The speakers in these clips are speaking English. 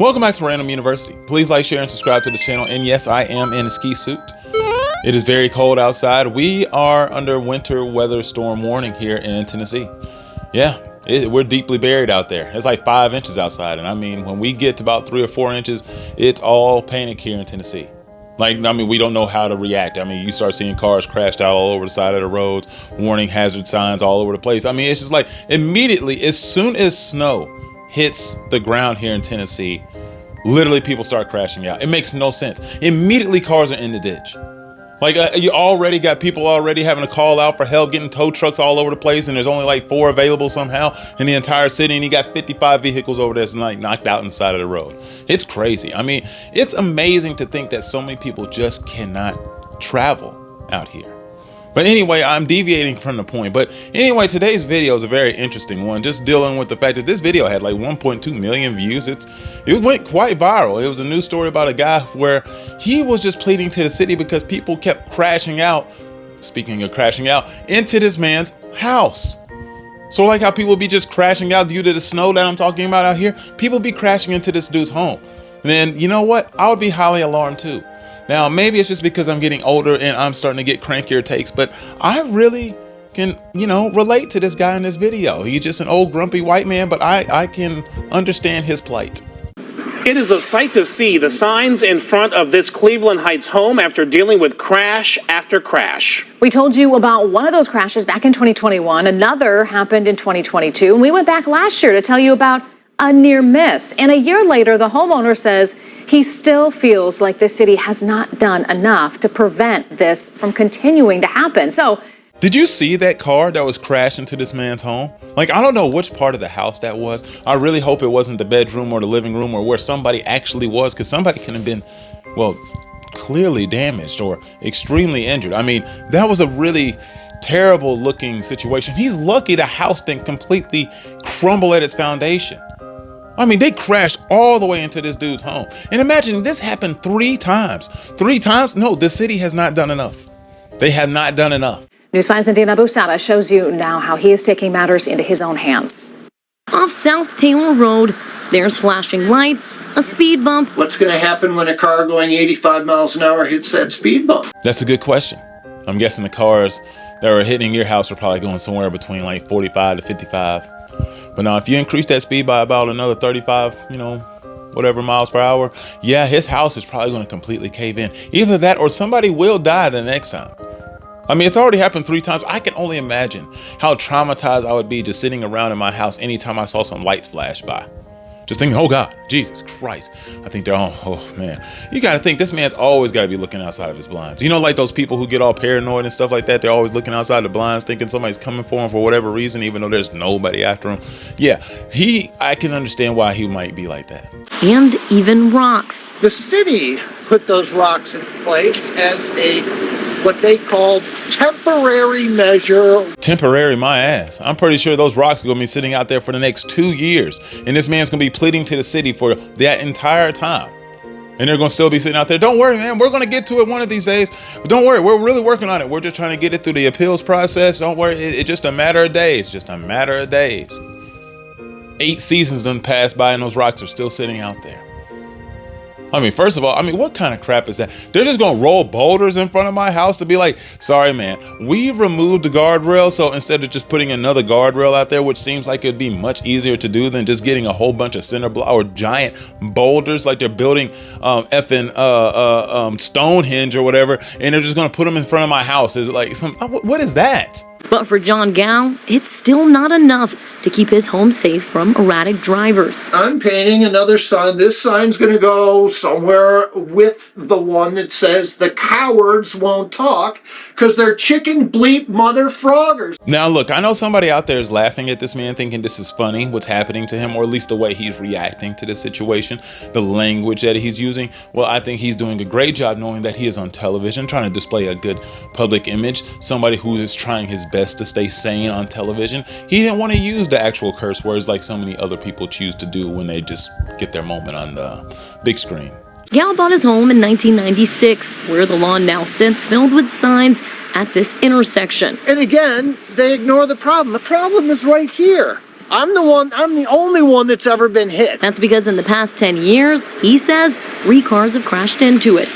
Welcome back to Random University. Please like, share, and subscribe to the channel. And yes, I am in a ski suit. It is very cold outside. We are under winter weather storm warning here in Tennessee. Yeah, we're deeply buried out there. It's like 5 inches outside. And I mean, when we get to about 3 or 4 inches, it's all panic here in Tennessee. Like, I mean, we don't know how to react. I mean, you start seeing cars crashed out all over the side of the roads, warning hazard signs all over the place. I mean, it's just like immediately, as soon as snow hits the ground here in Tennessee, literally people start crashing out. It makes no sense. Immediately cars are in the ditch. Like you already got people already having to call out for help, getting tow trucks all over the place, and there's only like 4 available somehow in the entire city, and you got 55 vehicles over there that's like knocked out on the side of the road. It's crazy. I mean, it's amazing to think that so many people just cannot travel out here. But anyway, I'm deviating from the point. But anyway, today's video is a very interesting one, just dealing with the fact that this video had like 1.2 million views. It went quite viral. It was a news story about a guy where he was just pleading to the city because people kept crashing out, speaking of crashing out, into this man's house. So like how people be just crashing out due to the snow that I'm talking about out here, people be crashing into this dude's home. And then, you know what? I would be highly alarmed too. Now, maybe it's just because I'm getting older and I'm starting to get crankier takes, but I really can, relate to this guy in this video. He's just an old grumpy white man, but I can understand his plight. It is a sight to see, the signs in front of this Cleveland Heights home after dealing with crash after crash. We told you about one of those crashes back in 2021. Another happened in 2022. And we went back last year to tell you about a near miss. And a year later, the homeowner says he still feels like the city has not done enough to prevent this from continuing to happen. So, did you see that car that was crashed into this man's home? Like, I don't know which part of the house that was. I really hope it wasn't the bedroom or the living room or where somebody actually was, because somebody can have been, well, clearly damaged or extremely injured. I mean, that was a really terrible looking situation. He's lucky the house didn't completely crumble at its foundation. I mean, they crashed all the way into this dude's home. And imagine this happened 3 times. 3 times? No, the city has not done enough. They have not done enough. News 5's Adina Busada shows you now how he is taking matters into his own hands. Off South Taylor Road, there's flashing lights, a speed bump. What's going to happen when a car going 85 miles an hour hits that speed bump? That's a good question. I'm guessing the cars that were hitting your house are probably going somewhere between like 45 to 55. But now if you increase that speed by about another 35, whatever miles per hour, yeah, his house is probably going to completely cave in. Either that or somebody will die the next time. I mean, it's already happened 3 times. I can only imagine how traumatized I would be just sitting around in my house anytime I saw some lights flash by. Just thinking, oh God, Jesus Christ. I think they're all, oh man. You got to think this man's always got to be looking outside of his blinds. You know, like those people who get all paranoid and stuff like that. They're always looking outside the blinds thinking somebody's coming for him for whatever reason, even though there's nobody after him. Yeah, I can understand why he might be like that. And even rocks. The city put those rocks in place as what they called temporary measure. Temporary, my ass. I'm pretty sure those rocks are going to be sitting out there for the next 2 years. And this man's going to be pleading to the city for that entire time. And they're going to still be sitting out there. Don't worry, man. We're going to get to it one of these days. But don't worry. We're really working on it. We're just trying to get it through the appeals process. Don't worry. It's just a matter of days. Just a matter of days. 8 seasons done passed by and those rocks are still sitting out there. I mean, first of all, what kind of crap is that? They're just going to roll boulders in front of my house to be like, sorry, man, we removed the guardrail. So instead of just putting another guardrail out there, which seems like it'd be much easier to do than just getting a whole bunch of cinder block or giant boulders like they're building Stonehenge or whatever. And they're just going to put them in front of my house. Is like what is that? But for John Gow, it's still not enough to keep his home safe from erratic drivers. I'm painting another sign. This sign's going to go somewhere with the one that says the cowards won't talk because they're chicken bleep mother froggers. Now, look, I know somebody out there is laughing at this man thinking this is funny, what's happening to him, or at least the way he's reacting to the situation, the language that he's using. Well, I think he's doing a great job knowing that he is on television, trying to display a good public image, somebody who is trying his best to stay sane on television. He didn't want to use the actual curse words like so many other people choose to do when they just get their moment on the big screen. Gow bought his home in 1996, where the lawn now sits filled with signs at this intersection. And again, they ignore the problem. The problem is right here. I'm the only one that's ever been hit. That's because in the past 10 years, he says 3 cars have crashed into it.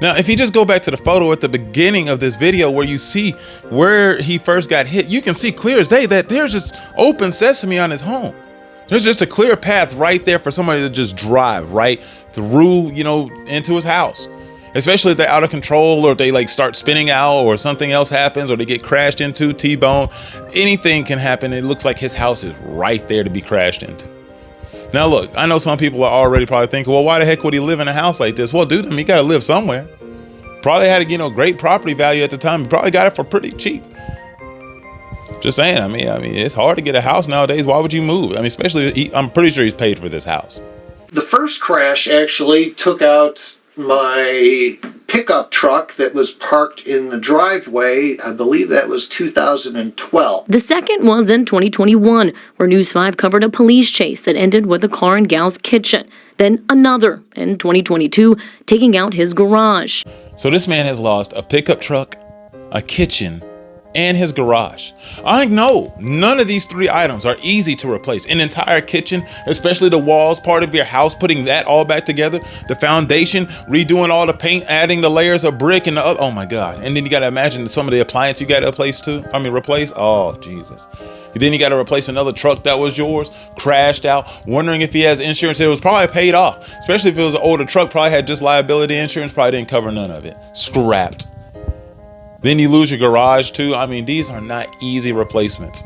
Now, if you just go back to the photo at the beginning of this video where you see where he first got hit, you can see clear as day that there's just open sesame on his home. There's just a clear path right there for somebody to just drive right through, into his house. Especially if they're out of control or they start spinning out or something else happens or they get crashed into, T-bone. Anything can happen. It looks like his house is right there to be crashed into. Now, look, I know some people are already probably thinking, well, why the heck would he live in a house like this? Well, dude, he got to live somewhere. Probably had great property value at the time. He probably got it for pretty cheap. Just saying, I mean, it's hard to get a house nowadays. Why would you move? Especially, I'm pretty sure he's paid for this house. The first crash actually took out my pickup truck that was parked in the driveway. I believe that was 2012. The second was in 2021, where News 5 covered a police chase that ended with a car in Gal's kitchen. Then another in 2022, taking out his garage. So this man has lost a pickup truck, a kitchen, and his garage. I know none of these 3 items are easy to replace. An entire kitchen, especially the walls, part of your house, putting that all back together, the foundation, redoing all the paint, adding the layers of brick and the other. Oh my God. And then you got to imagine some of the appliance you got to replace too. Replace. Oh, Jesus. Then you got to replace another truck that was yours, crashed out, wondering if he has insurance. It was probably paid off, especially if it was an older truck, probably had just liability insurance, probably didn't cover none of it. Scrapped. Then you lose your garage too. These are not easy replacements.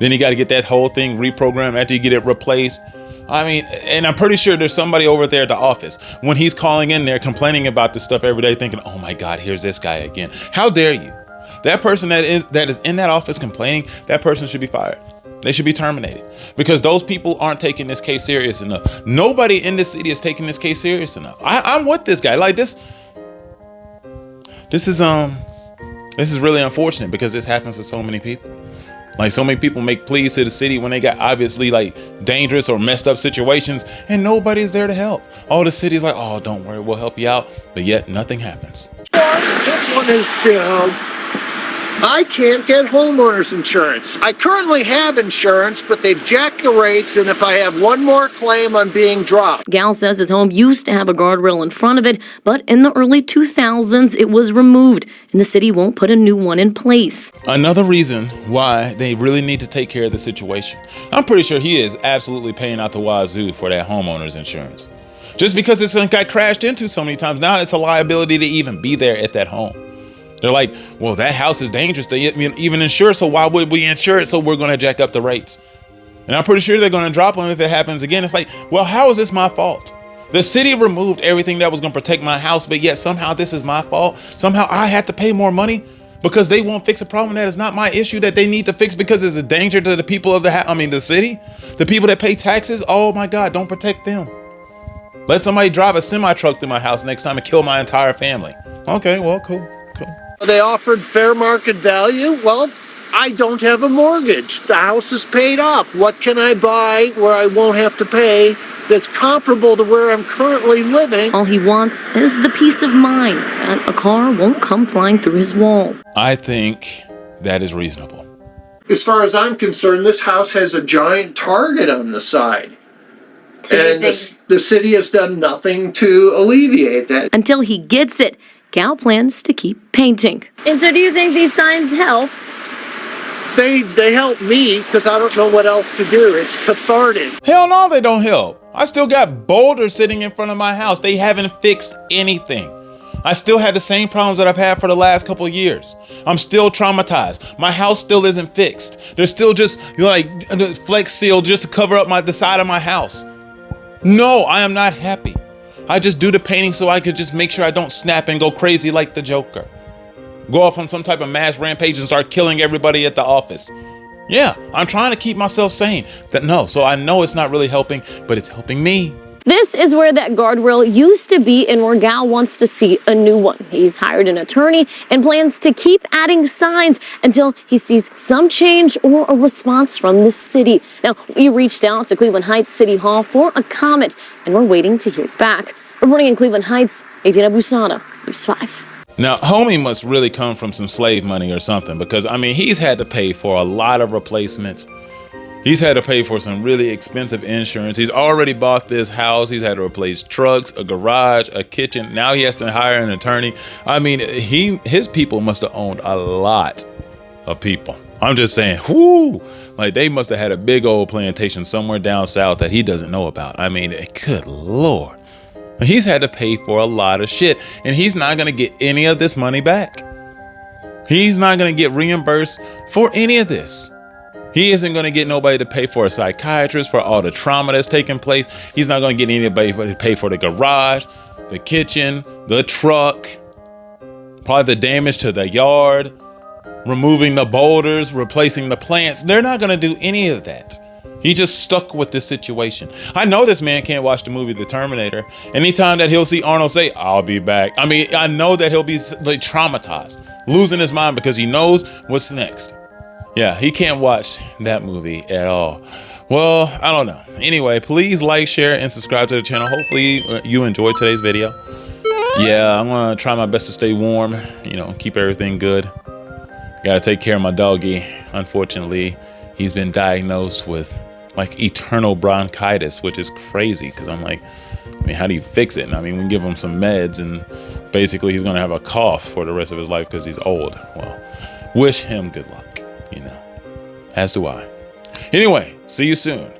Then you got to get that whole thing reprogrammed after you get it replaced. And I'm pretty sure there's somebody over there at the office when he's calling in there complaining about this stuff every day thinking, oh my God, here's this guy again. How dare you? That person that is in that office complaining, that person should be fired. They should be terminated because those people aren't taking this case serious enough. Nobody in this city is taking this case serious enough. I'm with this guy. This is really unfortunate because this happens to so many people. So many people make pleas to the city when they got obviously dangerous or messed up situations and nobody's there to help. Oh, the city's like, oh, don't worry, we'll help you out. But yet nothing happens. This one is I can't get homeowners insurance. I currently have insurance, but they've jacked the rates, and if I have one more claim, I'm being dropped. Gal says his home used to have a guardrail in front of it, but in the early 2000s, it was removed, and the city won't put a new one in place. Another reason why they really need to take care of the situation. I'm pretty sure he is absolutely paying out the wazoo for that homeowners insurance. Just because this thing got crashed into so many times, now it's a liability to even be there at that home. They're like, well, that house is dangerous to even insure, so why would we insure it? So we're going to jack up the rates. And I'm pretty sure they're going to drop them if it happens again. It's like, well, how is this my fault? The city removed everything that was going to protect my house, but yet somehow this is my fault. Somehow I had to pay more money because they won't fix a problem that is not my issue that they need to fix because it's a danger to the people of the city, the people that pay taxes. Oh my God, don't protect them. Let somebody drive a semi-truck through my house next time and kill my entire family. Okay, well, cool. They offered fair market value. Well, I don't have a mortgage. The house is paid off. What can I buy where I won't have to pay that's comparable to where I'm currently living? All he wants is the peace of mind that a car won't come flying through his wall. I think that is reasonable. As far as I'm concerned, this house has a giant target on the side. And the city has done nothing to alleviate that. Until he gets it, Gal plans to keep painting. And so do you think these signs help? They help me because I don't know what else to do. It's cathartic. Hell no, they don't help. I still got boulders sitting in front of my house. They haven't fixed anything. I still had the same problems that I've had for the last couple of years. I'm still traumatized. My house still isn't fixed. There's still just Flex Seal just to cover up the side of my house. No, I am not happy. I just do the painting so I could just make sure I don't snap and go crazy like the Joker. Go off on some type of mass rampage and start killing everybody at the office. Yeah, I'm trying to keep myself sane. So I know it's not really helping, but it's helping me. This is where that guardrail used to be and where Gal wants to see a new one. He's hired an attorney and plans to keep adding signs until he sees some change or a response from the city. Now, we reached out to Cleveland Heights City Hall for a comment, and we're waiting to hear back. Reporting in Cleveland Heights, Adina Busada, News 5. Now, homie must really come from some slave money or something because, he's had to pay for a lot of replacements. He's had to pay for some really expensive insurance. He's already bought this house. He's had to replace trucks, a garage, a kitchen. Now he has to hire an attorney. I mean, his people must have owned a lot of people. I'm just saying, whoo, like they must have had a big old plantation somewhere down south that he doesn't know about. I mean, good Lord. He's had to pay for a lot of shit, and he's not going to get any of this money back. He's not going to get reimbursed for any of this. He isn't going to get nobody to pay for a psychiatrist for all the trauma that's taking place. He's not going to get anybody to pay for the garage, the kitchen, the truck, probably the damage to the yard, removing the boulders, replacing the plants. They're not going to do any of that. He's just stuck with this situation. I know this man can't watch the movie The Terminator. Anytime that he'll see Arnold say, "I'll be back," I mean, I know that he'll be like traumatized, losing his mind because he knows what's next. Yeah, he can't watch that movie at all. Well, I don't know. Anyway, please like, share, and subscribe to the channel. Hopefully you enjoyed today's video. Yeah, I'm gonna try my best to stay warm, keep everything good. Gotta take care of my doggy. Unfortunately, he's been diagnosed with like eternal bronchitis, which is crazy because I'm like, how do you fix it? And I mean, we give him some meds and basically he's gonna have a cough for the rest of his life because he's old. Well, wish him good luck, as do I. Anyway, see you soon.